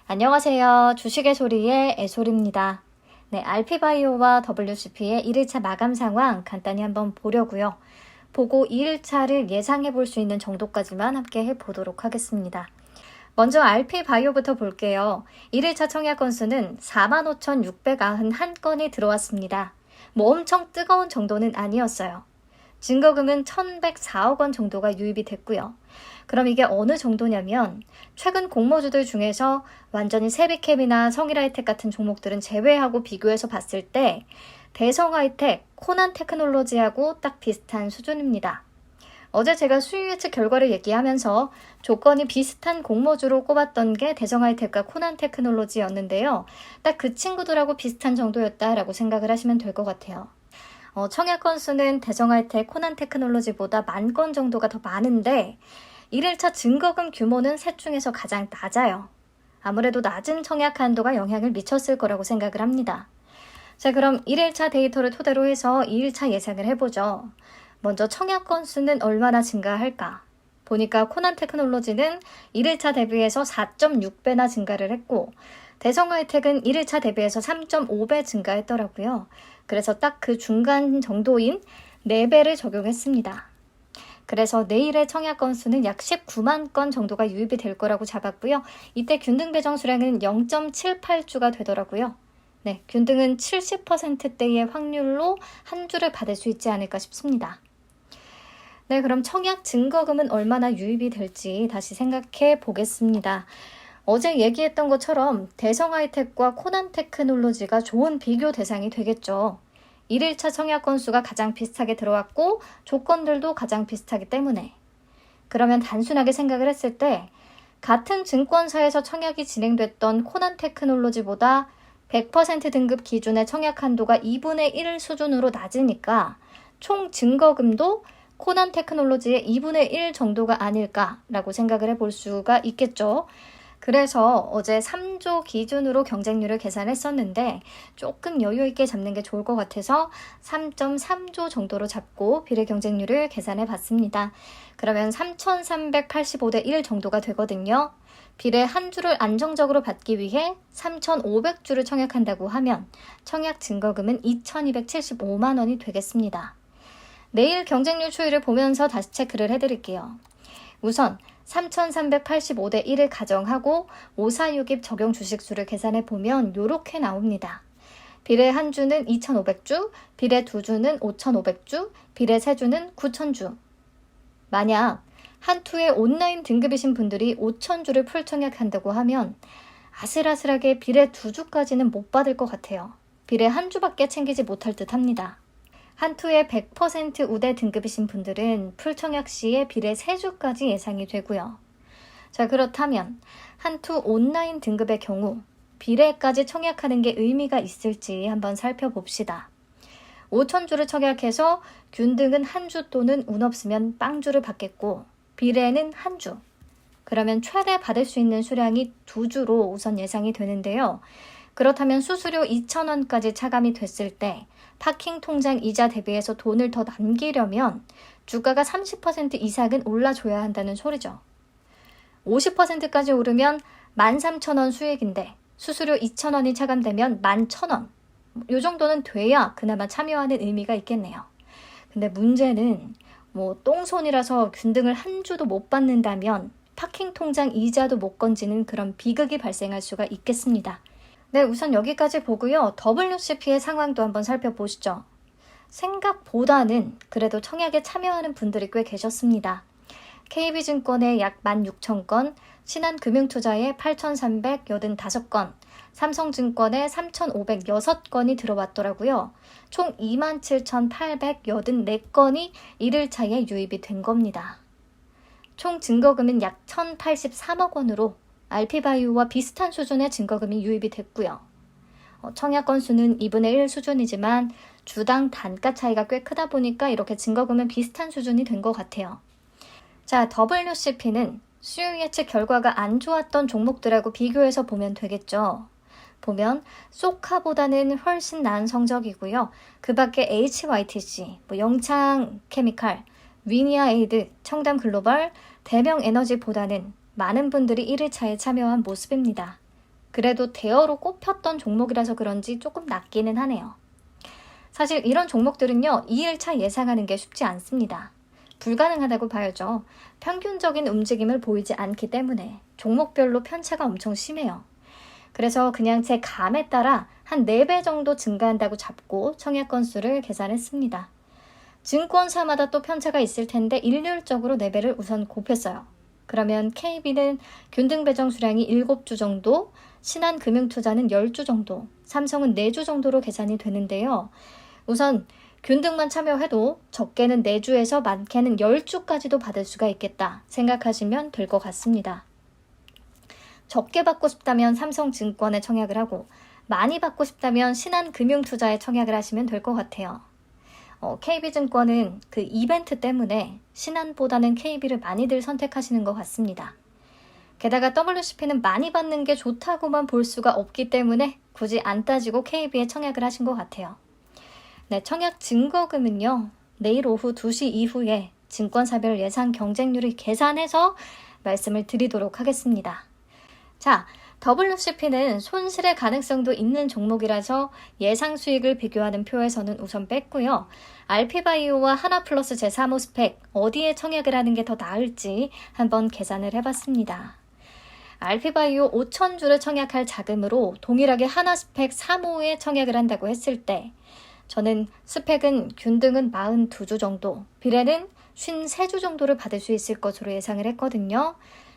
안녕하세요. 주식의 소리의 애솔입니다. 네, RP바이오와 WCP의 1일차 마감 상황 간단히 한번 보려고요. 보고 2일차를 예상해 볼 수 있는 정도까지만 함께 해보도록 하겠습니다. 먼저 RP바이오부터 볼게요. 1일차 청약 건수는 45,691건이 들어왔습니다. 엄청 뜨거운 정도는 아니었어요. 증거금은 1,104억 원 정도가 유입이 됐고요. 그럼 이게 어느 정도냐면 최근 공모주들 중에서 완전히 세비캠이나 성일하이텍 같은 종목들은 제외하고 비교해서 봤을 때 대성하이텍, 코난테크놀로지하고 딱 비슷한 수준입니다. 어제 제가 수요 예측 결과를 얘기하면서 조건이 비슷한 공모주로 꼽았던 게 대성하이텍과 코난테크놀로지였는데요. 딱 그 친구들하고 비슷한 정도였다라고 생각을 하시면 될 것 같아요. 청약 건수는 대성하이텍, 코난테크놀로지보다 10,000건 정도가 더 많은데 1일차 증거금 규모는 셋 중에서 가장 낮아요. 아무래도 낮은 청약 한도가 영향을 미쳤을 거라고 생각을 합니다. 자, 그럼 1일차 데이터를 토대로 해서 2일차 예상을 해보죠. 먼저 청약 건수는 얼마나 증가할까? 보니까 코난테크놀로지는 1일차 대비해서 4.6배나 증가를 했고 대성하이텍은 1일차 대비해서 3.5배 증가했더라고요. 그래서 딱 그 중간 정도인 4배를 적용했습니다. 그래서 내일의 청약 건수는 약 19만 건 정도가 유입이 될 거라고 잡았고요. 이때 균등 배정 수량은 0.78주가 되더라고요. 네, 균등은 70%대의 확률로 한 주를 받을 수 있지 않을까 싶습니다. 네, 그럼 청약 증거금은 얼마나 유입이 될지 다시 생각해 보겠습니다. 어제 얘기했던 것처럼 대성하이텍과 코난테크놀로지가 좋은 비교 대상이 되겠죠. 1일차 청약 건수가 가장 비슷하게 들어왔고 조건들도 가장 비슷하기 때문에. 그러면 단순하게 생각을 했을 때 같은 증권사에서 청약이 진행됐던 코난테크놀로지보다 100% 등급 기준의 청약 한도가 2분의 1 수준으로 낮으니까 총 증거금도 코난테크놀로지의 2분의 1 정도가 아닐까라고 생각을 해볼 수가 있겠죠. 그래서 어제 3조 기준으로 경쟁률을 계산했었는데 조금 여유 있게 잡는 게 좋을 것 같아서 3.3조 정도로 잡고 비례 경쟁률을 계산해 봤습니다. 그러면 3,385대 1 정도가 되거든요. 비례 한 주를 안정적으로 받기 위해 3,500주를 청약한다고 하면 청약 증거금은 2,275만 원이 되겠습니다. 내일 경쟁률 추이를 보면서 다시 체크를 해드릴게요. 우선 3,385대 1을 가정하고 546입 적용 주식수를 계산해 보면 이렇게 나옵니다. 비례 한 주는 2,500주, 비례 두 주는 5,500주, 비례 세 주는 9,000주. 만약 한 투의 온라인 등급이신 분들이 5,000주를 풀청약한다고 하면 아슬아슬하게 비례 두 주까지는 못 받을 것 같아요. 비례 한 주밖에 챙기지 못할 듯 합니다. 한 투의 100% 우대 등급이신 분들은 풀청약 시에 비례 3주까지 예상이 되고요. 자, 그렇다면 한 투 온라인 등급의 경우 비례까지 청약하는 게 의미가 있을지 한번 살펴봅시다. 5,000주를 청약해서 균등은 한 주 또는 운 없으면 빵주를 받겠고 비례는 한 주. 그러면 최대 받을 수 있는 수량이 2주로 우선 예상이 되는데요. 그렇다면 수수료 2,000원까지 차감이 됐을 때 파킹 통장 이자 대비해서 돈을 더 남기려면 주가가 30% 이상은 올라줘야 한다는 소리죠. 50%까지 오르면 13,000원 수익인데 수수료 2,000원이 차감되면 11,000원. 이 정도는 돼야 그나마 참여하는 의미가 있겠네요. 근데 문제는 똥손이라서 균등을 한 주도 못 받는다면 파킹 통장 이자도 못 건지는 그런 비극이 발생할 수가 있겠습니다. 네, 우선 여기까지 보고요. WCP의 상황도 한번 살펴보시죠. 생각보다는 그래도 청약에 참여하는 분들이 꽤 계셨습니다. KB증권에 약 16,000건, 신한금융투자에 8,385건, 삼성증권에 3,506건이 들어왔더라고요. 총 27,884건이 1일차에 유입이 된 겁니다. 총 증거금은 약 1,083억 원으로 RP바이오와 비슷한 수준의 증거금이 유입이 됐고요. 청약 건수는 2분의 1 수준이지만 주당 단가 차이가 꽤 크다 보니까 이렇게 증거금은 비슷한 수준이 된 것 같아요. 자, WCP는 수요 예측 결과가 안 좋았던 종목들하고 비교해서 보면 되겠죠. 보면 소카보다는 훨씬 나은 성적이고요. 그 밖에 HYTC, 영창케미칼, 위니아에이드, 청담글로벌, 대명에너지보다는 많은 분들이 1일차에 참여한 모습입니다. 그래도 대어로 꼽혔던 종목이라서 그런지 조금 낮기는 하네요. 사실 이런 종목들은요, 2일차 예상하는 게 쉽지 않습니다. 불가능하다고 봐야죠. 평균적인 움직임을 보이지 않기 때문에 종목별로 편차가 엄청 심해요. 그래서 그냥 제 감에 따라 한 4배 정도 증가한다고 잡고 청약 건수를 계산했습니다. 증권사마다 또 편차가 있을 텐데 일률적으로 4배를 우선 곱했어요. 그러면 KB는 균등 배정 수량이 7주 정도, 신한금융투자는 10주 정도, 삼성은 4주 정도로 계산이 되는데요. 우선 균등만 참여해도 적게는 4주에서 많게는 10주까지도 받을 수가 있겠다 생각하시면 될 것 같습니다. 적게 받고 싶다면 삼성증권에 청약을 하고 많이 받고 싶다면 신한금융투자에 청약을 하시면 될 것 같아요. KB증권은 그 이벤트 때문에 신한보다는 KB를 많이들 선택하시는 것 같습니다. 게다가 WCP는 많이 받는 게 좋다고만 볼 수가 없기 때문에 굳이 안 따지고 KB에 청약을 하신 것 같아요. 네, 청약 증거금은요, 내일 오후 2시 이후에 증권사별 예상 경쟁률을 계산해서 말씀을 드리도록 하겠습니다. 자, WCP는 손실의 가능성도 있는 종목이라서 예상 수익을 비교하는 표에서는 우선 뺐고요. RP바이오와 하나플러스 제3호 스펙 어디에 청약을 하는 게 더 나을지 한번 계산을 해봤습니다. RP바이오 5,000주를 청약할 자금으로 동일하게 하나스펙 3호에 청약을 한다고 했을 때 저는 스펙은 균등은 42주 정도, 비례는 53주 정도를 받을 수 있을 것으로 예상을 했거든요.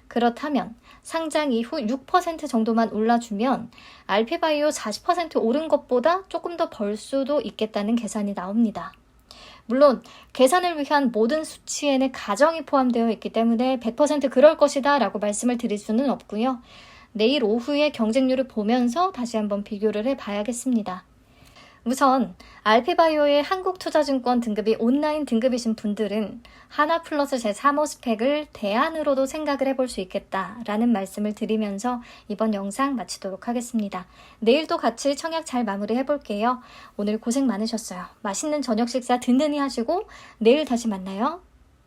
그렇다면 상장 이후 6% 정도만 올라주면 RP바이오 40% 오른 것보다 조금 더 벌 수도 있겠다는 계산이 나옵니다. 물론 계산을 위한 모든 수치에는 가정이 포함되어 있기 때문에 100% 그럴 것이다 라고 말씀을 드릴 수는 없고요. 내일 오후에 경쟁률을 보면서 다시 한번 비교를 해봐야겠습니다. 우선 RP바이오의 한국투자증권 등급이 온라인 등급이신 분들은 하나플러스 제3호 스펙을 대안으로도 생각을 해볼 수 있겠다라는 말씀을 드리면서 이번 영상 마치도록 하겠습니다. 내일도 같이 청약 잘 마무리 해볼게요. 오늘 고생 많으셨어요. 맛있는 저녁 식사 든든히 하시고 내일 다시 만나요.